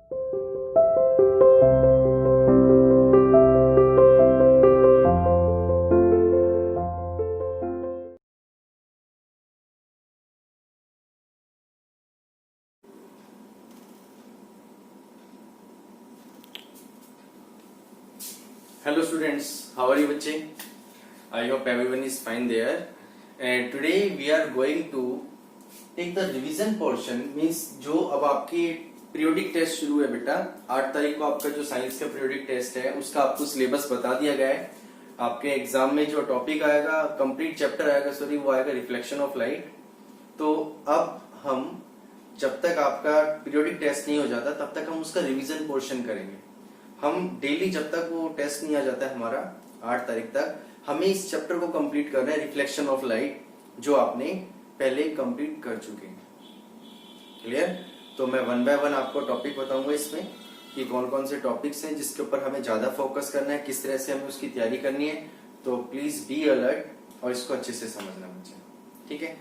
Hello students, how are you बच्चे? I hope everyone is fine there. And today we are going to take the revision portion, means जो अब आपकी periodic test शुरू है बेटा, 8 तारीख को आपका जो साइंस का पीरियोडिक टेस्ट है उसका आपको सिलेबस बता दिया गया है। आपके एग्जाम में जो टॉपिक आएगा, कंप्लीट चैप्टर आएगा, सॉरी वो आएगा रिफ्लेक्शन ऑफ लाइट। तो अब हम जब तक आपका पीरियोडिक टेस्ट नहीं हो जाता तब तक हम उसका रिविजन पोर्शन करेंगे। हम डेली जब तक वो टेस्ट नहीं आ जाता है हमारा 8 तारीख तक, हमें इस चैप्टर को कंप्लीट करना है, रिफ्लेक्शन ऑफ लाइट, जो आपने पहले कंप्लीट कर चुके हैं। क्लियर? तो मैं वन बाय वन आपको टॉपिक बताऊंगा इसमें कि कौन कौन से टॉपिक्स हैं जिसके ऊपर हमें ज्यादा फोकस करना है, किस तरह से हमें उसकी तैयारी करनी है। तो प्लीज बी अलर्ट और इसको अच्छे से समझना मुझे, ठीक है।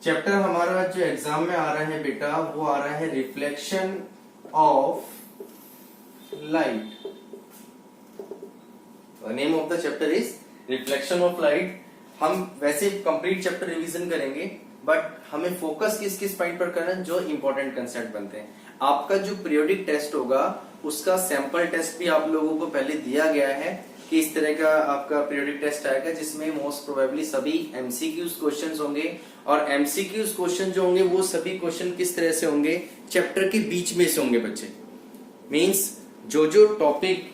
चैप्टर हमारा जो एग्जाम में आ रहा है बेटा वो आ रहा है reflection of light. Name of the chapter is reflection of light. हम वैसे कंप्लीट चैप्टर रिवीजन करेंगे बट हमें फोकस किस किस पॉइंट पर करना है, जो इंपॉर्टेंट कंसेप्ट बनते हैं। आपका जो पीरियोडिक टेस्ट होगा उसका सैंपल टेस्ट भी आप लोगों को पहले दिया गया है कि इस तरह का आपका पीरियोडिक टेस्ट आएगा, जिसमें मोस्ट प्रोबेबली सभी एमसीक्यूज क्वेश्चंस होंगे। और एमसीक्यूज क्वेश्चन जो होंगे वो सभी क्वेश्चन किस तरह से होंगे, चैप्टर के बीच में से होंगे बच्चे। मीन्स जो जो टॉपिक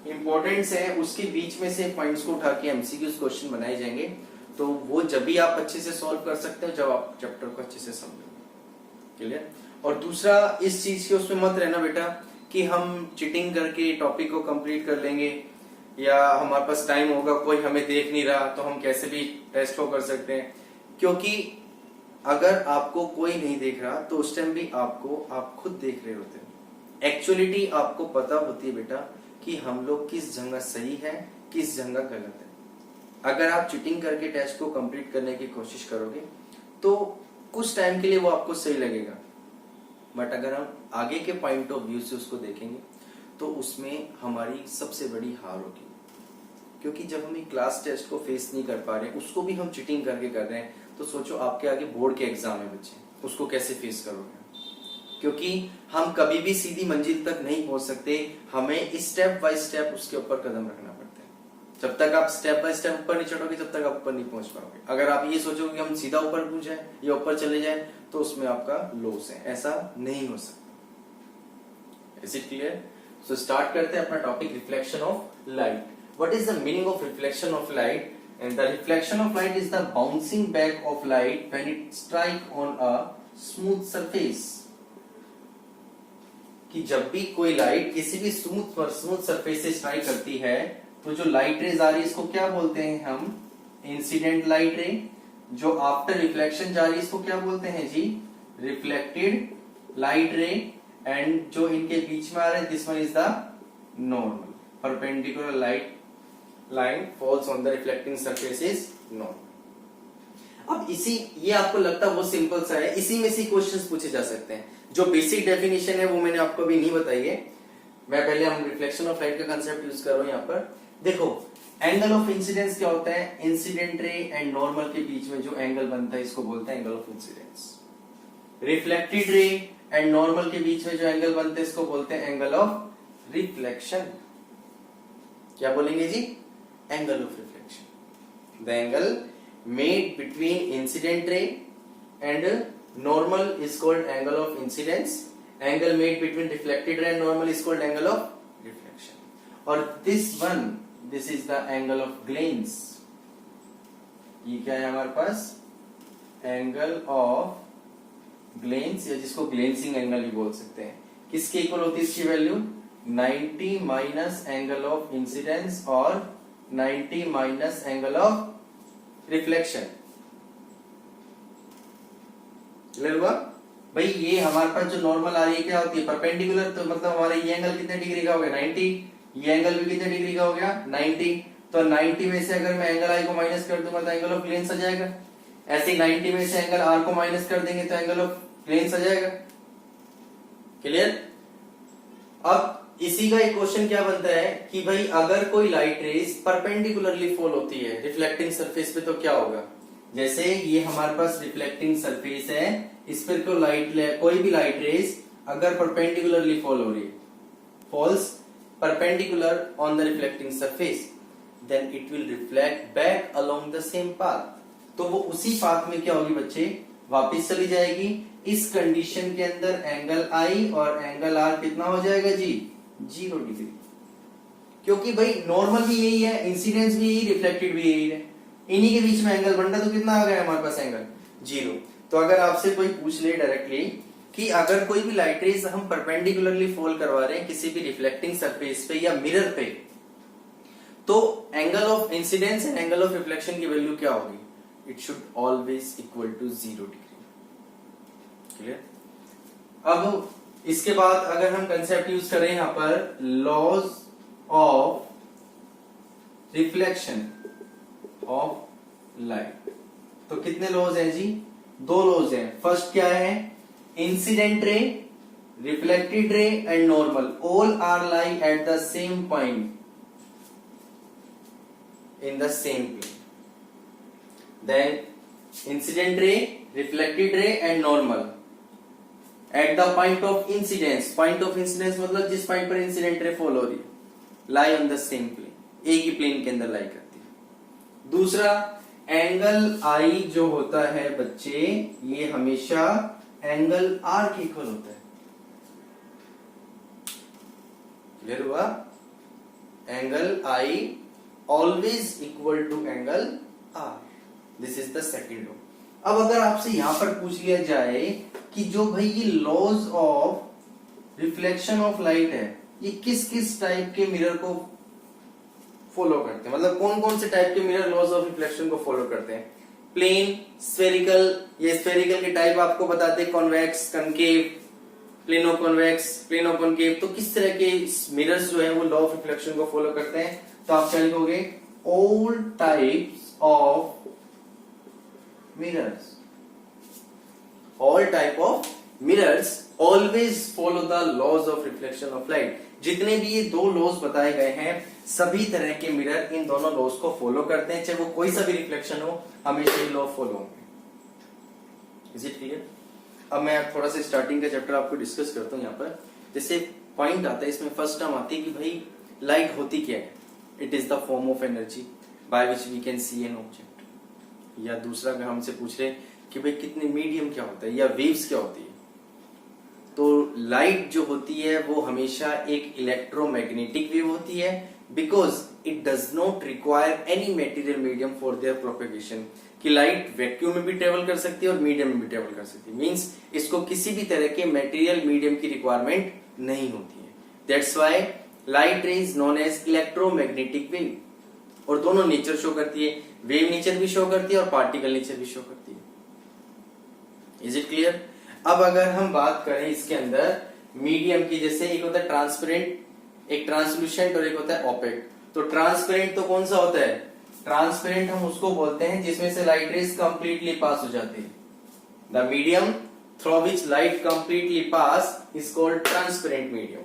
इंपॉर्टेंस है उसके बीच में से पॉइंट्स को उठा के एमसीक्यूज क्वेश्चन बनाए जाएंगे। तो वो जब भी आप अच्छे से सॉल्व कर सकते हो जब आप चैप्टर को अच्छे से समझो। क्लियर? और दूसरा, इस चीज के उसमें मत रहना बेटा कि हम चीटिंग करके टॉपिक को कंप्लीट कर लेंगे या हमारे पास टाइम होगा, कोई हमें देख नहीं रहा तो हम कैसे भी टेस्ट को कर सकते हैं। क्योंकि अगर आपको कोई नहीं देख रहा तो उस टाइम भी आप खुद देख रहे होते हैं। एक्चुअलिटी आपको पता होती है बेटा कि हम लोग किस जगह सही है, किस जगह गलत है। अगर आप चीटिंग करके टेस्ट को कंप्लीट करने की कोशिश करोगे तो कुछ टाइम के लिए वो आपको सही लगेगा, बट अगर हम आगे के पॉइंट ऑफ व्यू से उसको देखेंगे तो उसमें हमारी सबसे बड़ी हार होगी। क्योंकि जब हम क्लास टेस्ट को फेस नहीं कर पा रहे, उसको भी हम चीटिंग करके कर रहे हैं, तो सोचो आपके आगे बोर्ड के एग्जाम है बच्चे, उसको कैसे फेस करोगे। क्योंकि हम कभी भी सीधी मंजिल तक नहीं पहुंच सकते, हमें स्टेप बाय स्टेप उसके ऊपर कदम रखना पड़ता है। जब तक आप स्टेप बाय स्टेप ऊपर नहीं चढ़ोगे तब तक आप ऊपर नहीं पहुंच पाओगे। अगर आप ये सोचोगे कि हम सीधा ऊपर पहुंच जाए या ऊपर चले जाए तो उसमें आपका लॉस है, ऐसा नहीं हो सकता। Is it clear? So start करते हैं अपना topic, reflection of light. What is the meaning of reflection of light? And the reflection of light is the bouncing back of light when it strike on a smooth surface. कि जब भी कोई light किसी भी smooth surface से strike करती है तो जो लाइट रेज आ रही है इसको क्या बोलते हैं हम? इंसिडेंट लाइट रे। जो आफ्टर रिफ्लेक्शन जा रही है इसको क्या बोलते हैं जी? Reflected light ray. एंड जो इनके बीच में आ रहा है this one is the normal. Perpendicular light line falls on the reflecting surface is normal. अब ये आपको लगता है वो सिंपल सा है, इसी में से क्वेश्चंस पूछे जा सकते हैं। जो बेसिक डेफिनेशन है वो मैंने आपको अभी नहीं बताई है, मैं पहले हम रिफ्लेक्शन ऑफ लाइट का कंसेप्ट यूज कर रहा हूं। यहाँ पर देखो, एंगल ऑफ इंसिडेंस क्या होता है? इंसिडेंट रे एंड नॉर्मल के बीच में जो एंगल बनता है इसको बोलते हैं angle of incidence. Reflected ray and normal के बीच में जो एंगल बनते हैं इसको बोलते हैं एंगल ऑफ रिफ्लेक्शन। क्या बोलेंगे जी? Angle of reflection. The angle made between incident ray and normal is called angle of incidence. Angle made between reflected ray and normal is called angle of reflection. Or this is the angle of glance. ये क्या है हमारे पास? Angle of glens, या जिसको ग्लेंसिंग angle भी बोल सकते हैं। किसके इक्वल होती है इसकी value? 90 minus angle of incidence और 90 minus angle of reflection. Clear हुआ भाई? ये हमारे पास जो नॉर्मल आ रही है क्या होती है? परपेंडिकुलर। तो मतलब हमारा ये एंगल कितने डिग्री का हो गया? 90। ये एंगल भी कितने डिग्री का हो गया? 90। तो 90 में से अगर मैं एंगल आई को माइनस कर दूंगा तो एंगल ऑफ ग्लेंस आ जाएगा। ऐसे 90 में से एंगल आर को माइनस कर देंगे तो एंगल ऑफ ग्लेंस आ जाएगा। क्लियर। अब इसी का एक क्वेश्चन क्या बनता है कि भाई अगर कोई लाइट रेज परपेंडिकुलरली फॉल होती है रिफ्लेक्टिंग सरफेस पे तो क्या होगा। जैसे ये हमारे पास रिफ्लेक्टिंग सरफेस है, इस पर कोई भी लाइट रेज अगर परपेंडिकुलरली फॉल हो रही है, falls perpendicular on the reflecting surface, then it will reflect back along the same path. तो वो उसी पाथ में क्या होगी बच्चे, वापिस चली जाएगी। इस कंडीशन के अंदर एंगल आई और एंगल आर कितना हो जाएगा जी, 0 डिग्री। क्योंकि भाई नॉर्मल भी यही है, इंसिडेंस भी यही, रिफ्लेक्टेड भी यही है, इन्हीं के बीच में एंगल बन रहा है, तो कितना आ गया हमारे पास एंगल 0। तो अगर आपसे कोई पूछ ले डायरेक्टली कि अगर कोई भी लाइट रेज हम परपेंडिकुलरली फॉल करवा रहे हैं किसी भी रिफ्लेक्टिंग सरफेस पे या मिरर पे, तो angle of incidence and angle of reflection की वैल्यू क्या होगी, it should always equal to 0 degree. Clear. अब इसके बाद अगर हम कंसेप्ट यूज करें यहां पर laws of reflection of light, तो कितने लॉज हैं जी, 2 लॉज हैं। फर्स्ट क्या है, incident ray, reflected ray and normal all are lie at the same point in the same plane. Then incident ray, reflected ray and normal at the point of incidence, point of incidence मतलब जिस point पर incident ray fall हो रही है, lie on the same plane, एक ही plane के अंदर लाई करती है। दूसरा एंगल आई जो होता है बच्चे, ये हमेशा एंगल आर के इक्वल होता है। क्लियर हुआ, angle I always equal to angle R. This is the second law. अब अगर आपसे यहां पर पूछ लिया जाए कि जो भाई ये laws of reflection of light है, ये किस किस टाइप के मिरर को फॉलो करते हैं, मतलब कौन कौन से टाइप के मिरर लॉज ऑफ रिफ्लेक्शन को फॉलो करते हैं। प्लेन, स्फेरिकल, ये स्फेरिकल के टाइप आपको बताते हैं, convex, concave, plano convex, plano concave. तो किस तरह के मिरर्स जो है वो लॉ ऑफ रिफ्लेक्शन को फॉलो करते हैं, तो आप क्या लिखोगे, all types of mirrors, all type of mirrors always follow the laws of reflection of light. जितने भी ये 2 लॉज बताए गए हैं, सभी तरह के मिरर इन दोनों लॉज को फॉलो करते हैं, चाहे वो कोई सा भी रिफ्लेक्शन हो, हमेशा ये लॉ फॉलो होंगे। Is it clear. अब मैं थोड़ा सा स्टार्टिंग का चैप्टर आपको डिस्कस करता हूं। यहाँ पर जैसे पॉइंट आता है, इसमें फर्स्ट टर्म आती है कि भाई लाइट होती क्या है, it is the form of energy by which we can see an object. या दूसरा अगर हमसे पूछ रहे कि भाई कितने मीडियम क्या होता है या वेव्स क्या होती है, तो लाइट जो होती है वो हमेशा एक इलेक्ट्रोमैग्नेटिक वेव होती है, because it does not require any material medium for their propagation. कि लाइट वैक्यूम में भी ट्रेवल कर सकती है और मीडियम में भी ट्रेवल कर सकती है, मींस इसको किसी भी तरह के मेटीरियल मीडियम की रिक्वायरमेंट नहीं होती है। That's why light ray is known as electromagnetic wave. और दोनों नेचर शो करती है, वेव नेचर भी शो करती है और पार्टिकल नेचर भी शो करती है। Is it clear. अब अगर हम बात करें इसके अंदर मीडियम की, जैसे एक होता है ट्रांसपेरेंट, एक ट्रांसलूसेंट और एक होता है ओपेक। तो ट्रांसपेरेंट तो कौन सा होता है, ट्रांसपेरेंट हम उसको बोलते हैं जिसमें से लाइट रेज कंप्लीटली पास हो जाती है। The medium through which light completely pass is called transparent medium.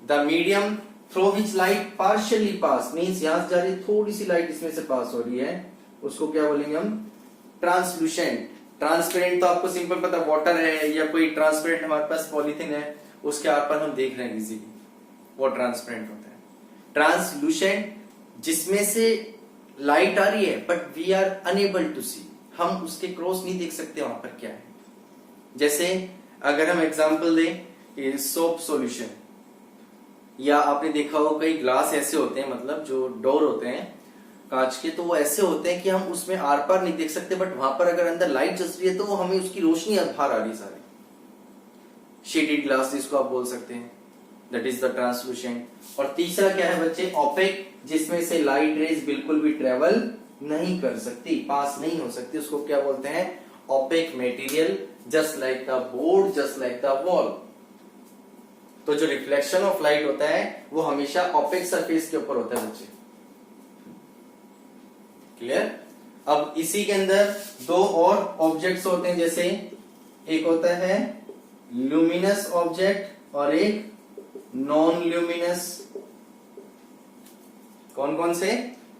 The medium through which light partially pass, means यहां से जा रही थोड़ी सी लाइट इसमें से पास हो रही है, उसको क्या बोलेंगे हम, ट्रांसलूसेंट। ट्रांसपेरेंट तो आपको सिंपल पता, वाटर है या कोई ट्रांसपेरेंट हमारे पास पॉलिथीन है, उसके आर पर हम देख रहे हैं इजीली, वो ट्रांसपेरेंट होता है। ट्रांसलूसेंट जिसमें से लाइट आ रही है but we are unable to see, हम उसके क्रॉस नहीं देख सकते वहां पर क्या है। जैसे अगर हम एग्जांपल दें सोप सॉल्यूशन, या आपने देखा हो कई ग्लास ऐसे होते हैं, मतलब जो डोर होते हैं कांच के, तो वो ऐसे होते हैं कि हम उसमें आर पार नहीं देख सकते, बट वहां पर अगर अंदर लाइट जस रही है तो हमें उसकी रोशनी बाहर आ रही है सारी। शेडेड ग्लास जिसको आप बोल सकते हैं, दैट इज द ट्रांसलूसेंट। और तीसरा क्या है बच्चे, ओपेक, जिसमें से लाइट रेज बिल्कुल भी ट्रेवल नहीं कर सकती, पास नहीं हो सकती, उसको क्या बोलते हैं, opaque material, just like the board, just like the wall. तो जो रिफ्लेक्शन ऑफ लाइट होता है वो हमेशा ओपेक सरफेस के ऊपर होता है बच्चे। क्लियर। अब इसी के अंदर 2 और ऑब्जेक्ट्स होते हैं, जैसे एक होता है ल्यूमिनस ऑब्जेक्ट और एक नॉन ल्यूमिनस। कौन कौन से?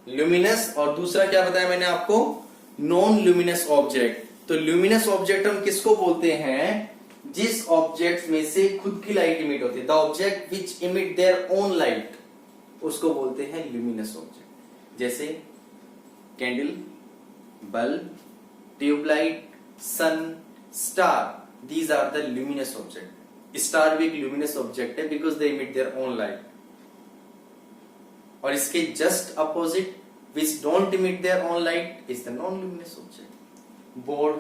ल्यूमिनस और दूसरा क्या बताया मैंने आपको? Non luminous object. तो ल्यूमिनस ऑब्जेक्ट हम किसको बोलते हैं? जिस ऑब्जेक्ट में से खुद की लाइट इमिट होती है, the object which emit their own light, उसको बोलते हैं ल्यूमिनस ऑब्जेक्ट। जैसे candle, bulb, tube light, sun, star, these are the luminous object। Star भी एक luminous object है because they emit their own light। और इसके just opposite which don't emit their own light is the non-luminous object। board,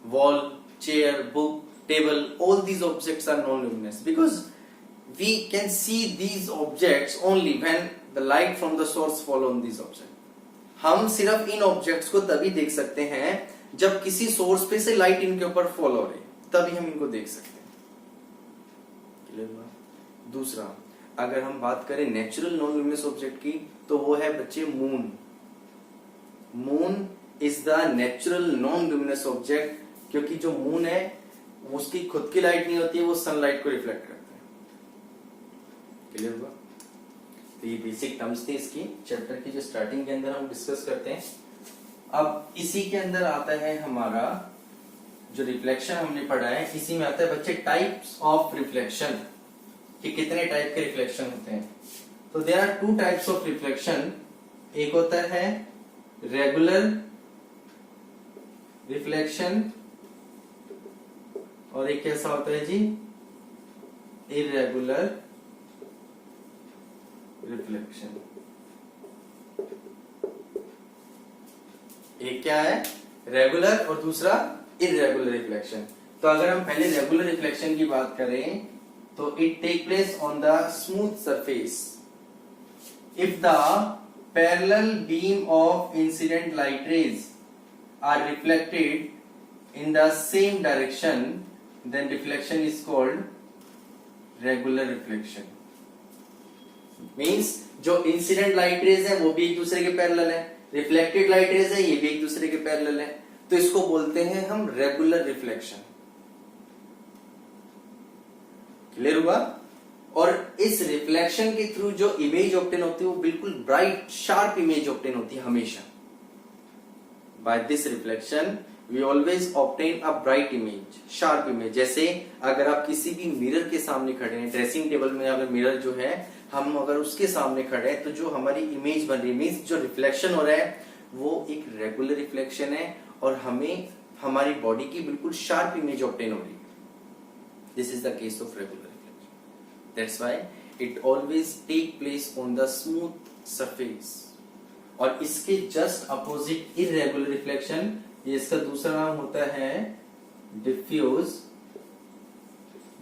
wall, chair, book, table, all these objects are non-luminous because we can see these objects only when the light from the source fall on these objects। हम सिर्फ इन objects को तभी देख सकते हैं जब किसी source पे से लाइट इनके ऊपर फॉल हो रही है, तभी हम इनको देख सकते हैं। दूसरा, अगर हम बात करें नेचुरल नॉन ल्यूमिनस ऑब्जेक्ट की, तो वो है बच्चे moon. Moon is the natural non luminous object, क्योंकि जो मून है उसकी खुद की लाइट नहीं होती है, वो सनलाइट को रिफ्लेक्ट करता है। क्लियर हुआ? तो ये बेसिक टर्म्स थे इसकी चैप्टर की, जो स्टार्टिंग के अंदर हम डिस्कस करते हैं। अब इसी के अंदर आता है हमारा जो रिफ्लेक्शन हमने पढ़ा है, इसी में आता है बच्चे टाइप्स ऑफ रिफ्लेक्शन, कि कितने टाइप के रिफ्लेक्शन होते हैं। तो there are two types of reflection. एक होता है रेगुलर रिफ्लेक्शन और एक कैसा होता है जी? Irregular reflection. एक क्या है? रेगुलर और दूसरा इर्रेगुलर रिफ्लेक्शन। तो अगर हम पहले रेगुलर रिफ्लेक्शन की बात करें तो it take place on the smooth surface if the parallel beam of incident light rays are reflected in the same direction, then reflection is called regular reflection. Means जो incident light rays है वो भी एक दूसरे के parallel है, reflected light rays है ये भी एक दूसरे के पैरेलल है, तो इसको बोलते हैं हम रेगुलर रिफ्लेक्शन। क्लियर हुआ? और इस रिफ्लेक्शन के थ्रू जो इमेज ऑब्टेन होती है वो बिल्कुल ब्राइट शार्प इमेज ऑब्टेन होती है हमेशा। By this reflection we always obtain a bright image, sharp image. जैसे अगर आप किसी भी मिरर के सामने खड़े हैं, ड्रेसिंग टेबल में अगर मिरर जो है हम अगर उसके सामने खड़े हैं, तो जो हमारी इमेज बन रही है, मीन्स जो रिफ्लेक्शन हो रहा है वो एक रेगुलर रिफ्लेक्शन है और हमें हमारी बॉडी की बिल्कुल शार्प इमेज ऑब्टेन हो रही है। This is the case of regular reflection. That's why it always take place on the smooth surface. और इसके जस्ट अपोजिट इर्रेगुलर रिफ्लेक्शन, ये इसका दूसरा नाम होता है डिफ्यूज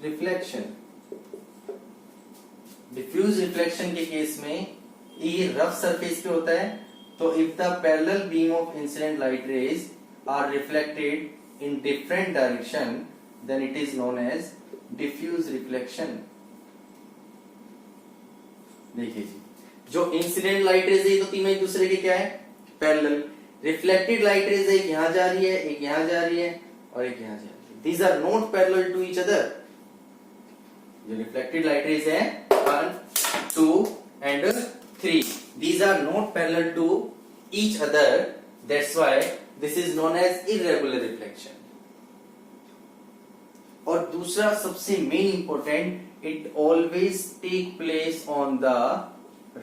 रिफ्लेक्शन। डिफ्यूज रिफ्लेक्शन के केस में ये रफ सरफेस पे होता है, तो if the parallel beam of incident light rays are reflected in different direction, then it is known as diffuse reflection. देखिए जी, जो इंसिडेंट लाइट रेज है तो तीनों एक दूसरे के क्या है? पैरेलल। रिफ्लेक्टेड लाइट रेज एक यहां जा रही है, एक यहां जा रही है और एक यहां जा रही है। These are not parallel to each other. जो रिफ्लेक्टेड लाइट रेज है 1, 2 and 3, these are not parallel to each other, that's why this is known as irregular reflection। और दूसरा सबसे main important, it always take place on the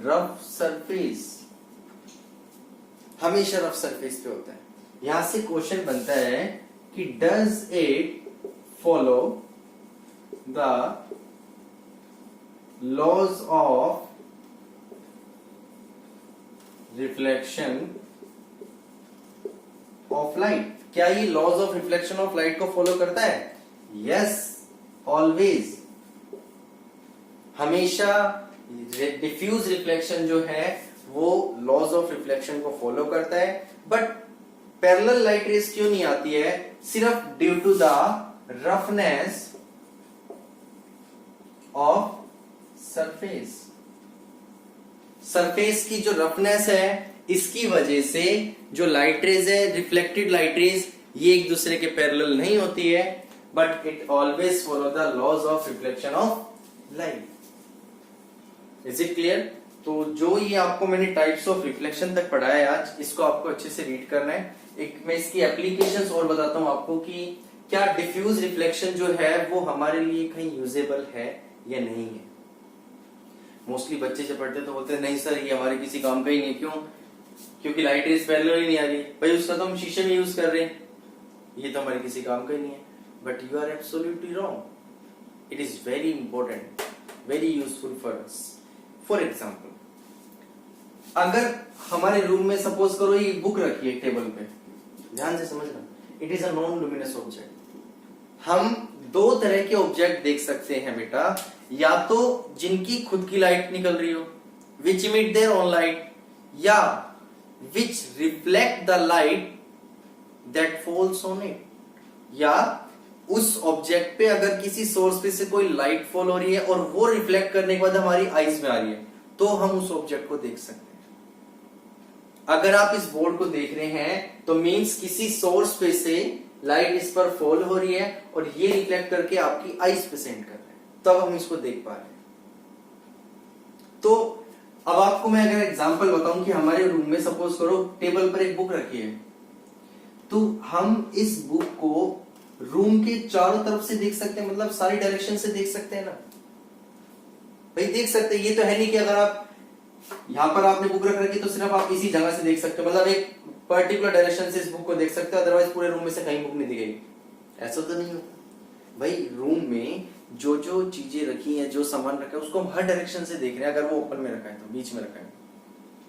rough surface। हमेशा rough surface पे होता है। यहां से क्वेश्चन बनता है कि does it follow the laws of reflection of light? क्या ये laws of reflection of light को फॉलो करता है? Yes, always. हमेशा डिफ्यूज रिफ्लेक्शन जो है वो लॉज ऑफ रिफ्लेक्शन को फॉलो करता है, बट पैरेलल लाइट रेज क्यों नहीं आती है? सिर्फ due to the roughness of surface. Surface की जो रफनेस है इसकी वजह से जो लाइट रेज है, रिफ्लेक्टेड लाइट रेज, ये एक दूसरे के पैरेलल नहीं होती है, but it always follow the laws of reflection of light. Is it clear? तो जो ये आपको मैंने टाइप्स ऑफ रिफ्लेक्शन तक पढ़ाया है आज, इसको आपको अच्छे से रीड करना है। एक मैं इसकी एप्लीकेशंस और बताता हूँ आपको कि क्या डिफ्यूज रिफ्लेक्शन जो है वो हमारे लिए कहीं यूजेबल है या नहीं है। मोस्टली बच्चे जब पढ़ते तो बोलते हैं नहीं सर ये हमारे किसी काम का ही नहीं। क्यों? क्योंकि लाइट रेज पैरेलल ही नहीं आ रही भाई, उसका तो हम शीशे में यूज कर रहे हैं, ये तो हमारे किसी काम का ही नहीं है। But you are absolutely wrong. It is very important, very useful for us. For example, अगर हमारे रूम में सपोज करो ये बुक रखी है टेबल पे, ध्यान से समझना, it is a non luminous object. हम दो तरह के ऑब्जेक्ट देख सकते हैं बेटा, या तो जिनकी खुद की लाइट निकल रही हो, which emit their own light, या which reflect the light that falls on it, या उस ऑब्जेक्ट पे अगर किसी सोर्स पे से कोई लाइट फॉल हो रही है और वो रिफ्लेक्ट करने के बाद हमारी आईज में आ रही है, तो हम उस ऑब्जेक्ट को देख सकते हैं। अगर आप इस बोर्ड को देख रहे हैं तो मींस किसी सोर्स पे से लाइट इस पर फॉल हो रही है और ये रिफ्लेक्ट करके आपकी आईज पे सेंड कर रहे हैं, तब हम इसको देख पा रहे हैं। तो अब आपको मैं अगर एग्जांपल बताऊं कि हमारे रूम में सपोज करो टेबल पर एक बुक रखी है, तो हम इस बुक को रूम के चारों तरफ से देख सकते हैं, मतलब सारी डायरेक्शन से देख सकते हैं ना भाई, देख सकते हैं। ये तो है नहीं कि अगर आप यहां पर आपने बुक रख रखी तो सिर्फ आप इसी जगह से देख सकते हो, मतलब एक पर्टिकुलर डायरेक्शन से इस बुक को देख सकते हो, अदरवाइज पूरे रूम में से कहीं बुक नहीं दिखेगी। ऐसा तो नहीं होता भाई। रूम में जो जो चीजें रखी हैं, जो सामान रखा है, उसको हम हर डायरेक्शन से देख रहे हैं। अगर वो ओपन में रखा है तो बीच में रखा है,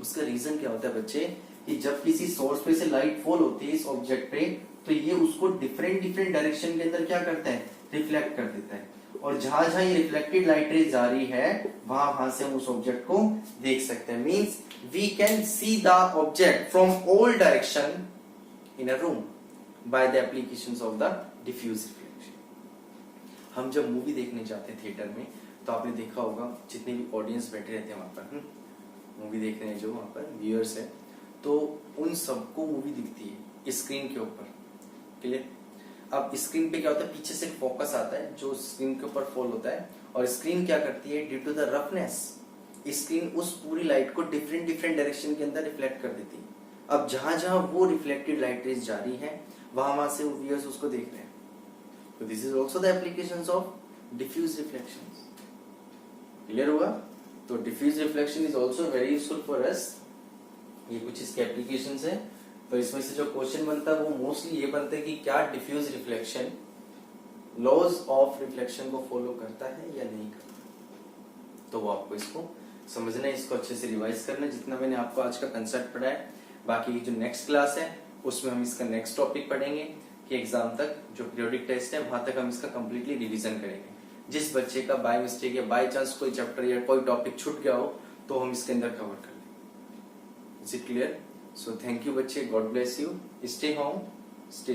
उसका रीजन क्या होता है बच्चे, कि जब किसी सोर्स पे से लाइट फॉल होती है इस ऑब्जेक्ट पे, तो ये उसको डिफरेंट डिफरेंट डायरेक्शन के अंदर क्या करता है, रिफ्लेक्ट कर देता है। और जहां जहां ये रिफ्लेक्टेड लाइट रेज जा रही है वहां से हम उस ऑब्जेक्ट को देख सकते हैं। Means we can see the object from all direction in a room by the applications of the diffuse reflection. हम जब मूवी देखने जाते हैं थिएटर में, तो आपने देखा होगा जितने भी ऑडियंस बैठे रहते हैं वहां पर, मूवी देख रहे हैं जो वहां पर व्यूअर्स है, तो उन सबको मूवी दिखती है स्क्रीन के ऊपर। क्लियर? अब स्क्रीन पे क्या होता है, पीछे से फोकस आता है जो स्क्रीन के ऊपर फॉल होता है, और स्क्रीन क्या करती है, due to the roughness screen उस पूरी लाइट को डिफरेंट डिफरेंट डायरेक्शन के अंदर रिफ्लेक्ट कर देती है। अब जहां जहां वो रिफ्लेक्टेड लाइट रेज जा रही है वहां से वो व्यूअर्स उसको देख रहे हैं। तो this is also the applications of diffuse reflections. Clear हुआ? तो diffuse reflection is also very useful for us. ये कुछ इसके एप्लीकेशंस है। तो इसमें से जो क्वेश्चन बनता है वो मोस्टली ये बनता है कि क्या diffuse reflection laws of reflection को फॉलो करता है या नहीं करता। तो वो आपको इसको समझना है, इसको अच्छे से रिवाइज करना है जितना मैंने आपको आज का कंसेप्ट पढ़ाया। बाकी जो नेक्स्ट क्लास है उसमें हम इसका नेक्स्ट टॉपिक पढ़ेंगे कि एग्जाम तक जो पीरियोडिक टेस्ट है वहां तक हम इसका कंप्लीटली रिवीजन करेंगे। जिस बच्चे का बाय मिस्टेक या बाय चांस कोई चैप्टर या कोई टॉपिक छूट गया हो तो हम इसके अंदर कवर कर लेंगे। Is it clear? So thank you बच्चे, God bless you, stay home, stay